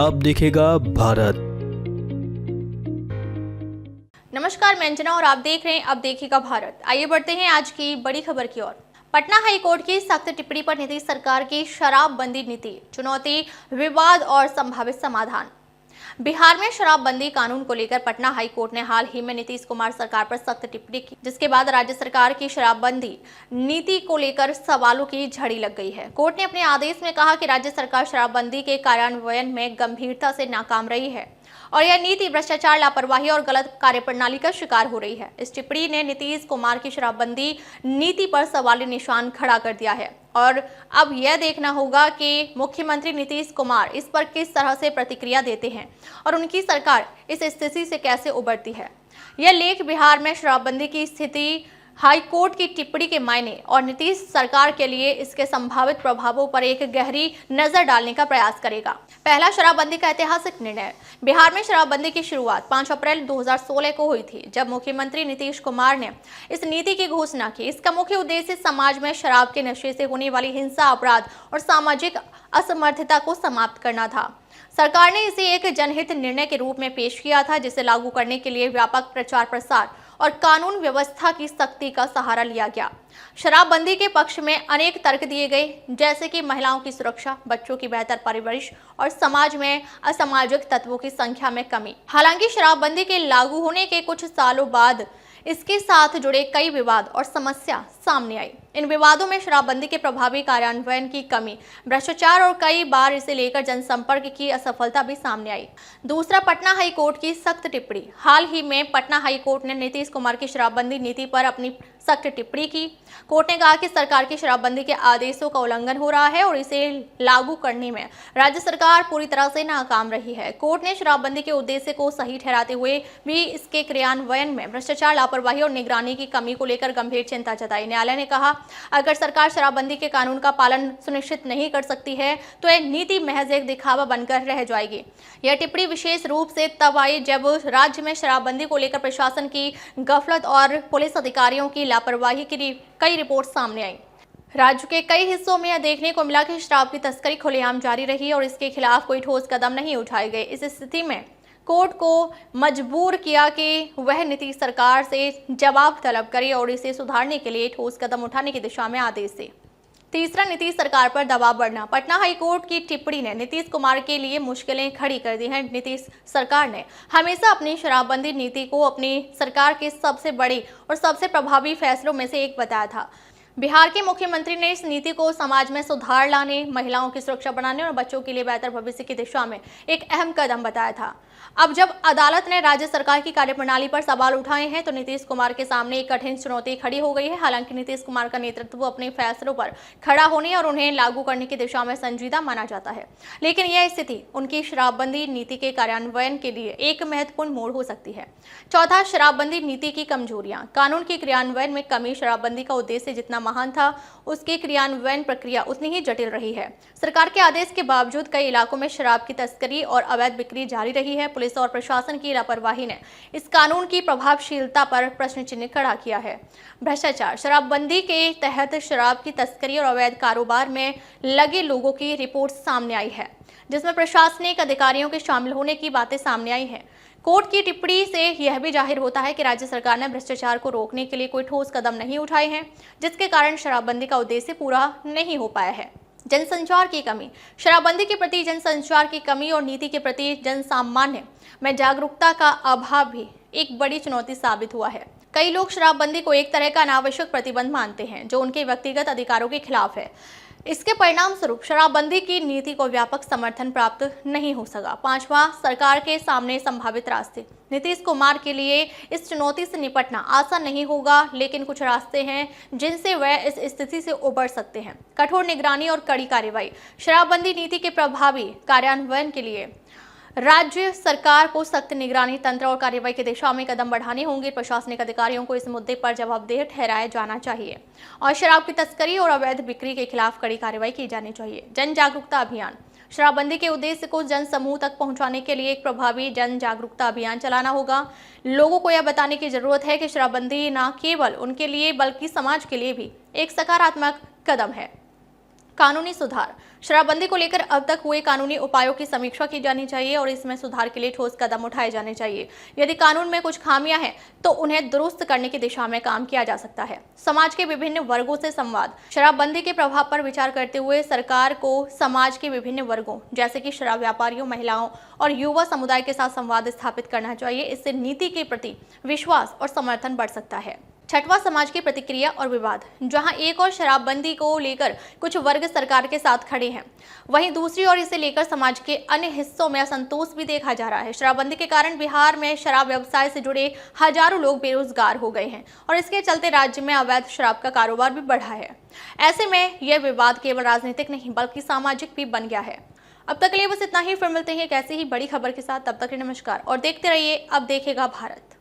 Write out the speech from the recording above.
अब दिखेगा भारत। नमस्कार, मैं अंजना और आप देख रहे हैं अब देखेगा भारत। आइए बढ़ते हैं आज की बड़ी खबर की ओर। पटना हाई कोर्ट की सख्त टिप्पणी पर नीतीश सरकार की शराबबंदी नीति, चुनौती, विवाद और संभावित समाधान। बिहार में शराबबंदी कानून को लेकर पटना हाई कोर्ट ने हाल ही में नीतीश कुमार सरकार पर सख्त टिप्पणी की, जिसके बाद राज्य सरकार की शराबबंदी नीति को लेकर सवालों की झड़ी लग गई है। कोर्ट ने अपने आदेश में कहा कि राज्य सरकार शराबबंदी के कार्यान्वयन में गंभीरता से नाकाम रही है और यह नीति भ्रष्टाचार, लापरवाही और गलत कार्यप्रणाली का शिकार हो रही है। इस टिप्पणी ने नीतीश कुमार की शराबबंदी नीति पर सवालिया निशान खड़ा कर दिया है और अब यह देखना होगा कि मुख्यमंत्री नीतीश कुमार इस पर किस तरह से प्रतिक्रिया देते हैं और उनकी सरकार इस स्थिति से कैसे उबरती है। यह लेख बिहार में शराबबंदी की स्थिति, हाई कोर्ट की टिप्पणी के मायने और नीतीश सरकार के लिए इसके संभावित प्रभावों पर एक गहरी नजर डालने का प्रयास करेगा। पहला, शराबबंदी का ऐतिहासिक निर्णय। बिहार में शराबबंदी की शुरुआत 5 अप्रैल 2016 को हुई थी, जब मुख्यमंत्री नीतीश कुमार ने इस नीति की घोषणा की। इसका मुख्य उद्देश्य समाज में शराब के नशे से होने वाली हिंसा, अपराध और सामाजिक असमर्थता को समाप्त करना था। सरकार ने इसे एक जनहित निर्णय के रूप में पेश किया था, जिसे लागू करने के लिए व्यापक प्रचार प्रसार और कानून व्यवस्था की सख्ती का सहारा लिया गया। शराबबंदी के पक्ष में अनेक तर्क दिए गए, जैसे कि महिलाओं की सुरक्षा, बच्चों की बेहतर परवरिश और समाज में असामाजिक तत्वों की संख्या में कमी। हालांकि शराबबंदी के लागू होने के कुछ सालों बाद इसके साथ जुड़े कई विवाद और समस्या सामने आई। इन विवादों में शराबबंदी के प्रभावी कार्यान्वयन की कमी, भ्रष्टाचार और कई बार इसे लेकर जनसंपर्क की असफलता भी सामने आई। दूसरा, पटना हाई कोर्ट की सख्त टिप्पणी। हाल ही में पटना हाई कोर्ट ने नीतीश कुमार की शराबबंदी नीति पर अपनी सख्त टिप्पणी की। कोर्ट ने कहा कि सरकार की शराबबंदी के आदेशों का उल्लंघन हो रहा है और इसे लागू करने में राज्य सरकार पूरी तरह से नाकाम रही है। कोर्ट ने शराबबंदी के उद्देश्य को सही ठहराते हुए भी इसके क्रियान्वयन में भ्रष्टाचार, लापरवाही और निगरानी की कमी को लेकर गंभीर चिंता जताई। न्यायालय ने कहा, अगर सरकार शराबबंदी के कानून का पालन सुनिश्चित नहीं कर सकती है तो यह नीति महज एक दिखावा बनकर रह जाएगी। यह टिप्पणी विशेष रूप से तब आई जब राज्य में शराबबंदी को लेकर प्रशासन की गफलत और पुलिस अधिकारियों की लापरवाही की कई रिपोर्ट सामने आई। राज्य के कई हिस्सों में यह देखने को मिला कि शराब की तस्करी खुलेआम जारी रही और इसके खिलाफ कोई ठोस कदम नहीं उठाए गए। इस स्थिति में कोर्ट को मजबूर किया कि वह नीतीश सरकार से जवाब तलब करे और इसे सुधारने के लिए ठोस कदम उठाने की दिशा में आदेश दे। तीसरा, नीतीश सरकार पर दबाव बढ़ना। पटना हाई कोर्ट की टिप्पणी ने नीतीश कुमार के लिए मुश्किलें खड़ी कर दी हैं। नीतीश सरकार ने हमेशा अपनी शराबबंदी नीति को अपनी सरकार के सबसे बड़े और सबसे प्रभावी फैसलों में से एक बताया था। बिहार के मुख्यमंत्री ने इस नीति को समाज में सुधार लाने, महिलाओं की सुरक्षा बढ़ाने और बच्चों के लिए बेहतर भविष्य की दिशा में एक अहम कदम बताया था। अब जब अदालत ने राज्य सरकार की कार्यप्रणाली पर सवाल उठाए हैं तो नीतीश कुमार के सामने एक कठिन चुनौती खड़ी हो गई है। हालांकि नीतीश कुमार का नेतृत्व अपने फैसलों पर खड़ा होने और उन्हें लागू करने की दिशा में संजीदा माना जाता है, लेकिन यह स्थिति उनकी शराबबंदी नीति के कार्यान्वयन के लिए एक महत्वपूर्ण मोड़ हो सकती है। चौथा, शराबबंदी नीति की कमजोरियां। कानून के क्रियान्वयन में कमी। शराबबंदी का उद्देश्य जितना महान था, उसकी क्रियान्वयन प्रक्रिया उतनी ही जटिल रही है। सरकार के आदेश के बावजूद कई इलाकों में शराब की तस्करी और अवैध बिक्री जारी रही है। पुलिस और प्रशासन की लापरवाही ने इस कानून की प्रभावशीलता पर प्रश्न चिन्ह खड़ा किया है। भ्रष्टाचार। शराबबंदी के तहत शराब की तस्करी और अवैध कारोबार में लगे लोगों की रिपोर्ट सामने आई है, जिसमें प्रशासनिक अधिकारियों के शामिल होने की बातें सामने आई हैं। कोर्ट की टिप्पणी से यह भी जाहिर होता है कि राज्य सरकार ने भ्रष्टाचार को रोकने के लिए कोई ठोस कदम नहीं उठाए हैं, जिसके कारण शराबबंदी का उद्देश्य पूरा नहीं हो पाया है। जनसंचार की कमी। शराबबंदी के प्रति जनसंचार की कमी और नीति के प्रति जनसामान्य में जागरूकता का अभाव भी एक बड़ी चुनौती साबित हुआ है। कई लोग शराबबंदी को एक तरह का अनावश्यक प्रतिबंध मानते हैं, जो उनके व्यक्तिगत अधिकारों के खिलाफ है। इसके परिणाम स्वरूप शराबबंदी की नीति को व्यापक समर्थन प्राप्त नहीं हो सका। पांचवा, सरकार के सामने संभावित रास्ते। नीतीश कुमार के लिए इस चुनौती से निपटना आसान नहीं होगा, लेकिन कुछ रास्ते हैं जिनसे वह इस स्थिति से उबर सकते हैं। कठोर निगरानी और कड़ी कार्रवाई। शराबबंदी नीति के प्रभावी कार्यान्वयन के लिए राज्य सरकार को सख्त निगरानी तंत्र और कार्रवाई की दिशा में कदम बढ़ाने होंगे। प्रशासनिक अधिकारियों को इस मुद्दे पर जवाबदेह ठहराया जाना चाहिए और शराब की तस्करी और अवैध बिक्री के खिलाफ कड़ी कार्रवाई की जानी चाहिए। जन जागरूकता अभियान। शराबबंदी के उद्देश्य को जन समूह तक पहुंचाने के लिए एक प्रभावी जन जागरूकता अभियान चलाना होगा। लोगों को यह बताने की जरूरत है कि शराबबंदी न केवल उनके लिए बल्कि समाज के लिए भी एक सकारात्मक कदम है। कानूनी सुधार। शराबबंदी को लेकर अब तक हुए कानूनी उपायों की समीक्षा की जानी चाहिए और इसमें सुधार के लिए ठोस कदम उठाए जाने चाहिए। यदि कानून में कुछ खामियां हैं तो उन्हें दुरुस्त करने की दिशा में काम किया जा सकता है। समाज के विभिन्न वर्गों से संवाद। शराबबंदी के प्रभाव पर विचार करते हुए सरकार को समाज के विभिन्न वर्गों जैसे कि शराब व्यापारियों, महिलाओं और युवा समुदाय के साथ संवाद स्थापित करना चाहिए। इससे नीति के प्रति विश्वास और समर्थन बढ़ सकता है। छठवां, समाज की प्रतिक्रिया और विवाद। जहां एक और शराबबंदी को लेकर कुछ वर्ग सरकार के साथ खड़े हैं, वहीं दूसरी ओर इसे लेकर समाज के अन्य हिस्सों में असंतोष भी देखा जा रहा है। शराबबंदी के कारण बिहार में शराब व्यवसाय से जुड़े हजारों लोग बेरोजगार हो गए हैं और इसके चलते राज्य में अवैध शराब का कारोबार भी बढ़ा है। ऐसे में यह विवाद केवल राजनीतिक नहीं बल्कि सामाजिक भी बन गया है। अब तक के लिए बस इतना ही। फिर मिलते हैं एक ऐसी ही बड़ी खबर के साथ। तब तक के लिए नमस्कार और देखते रहिए अब देखेगा भारत।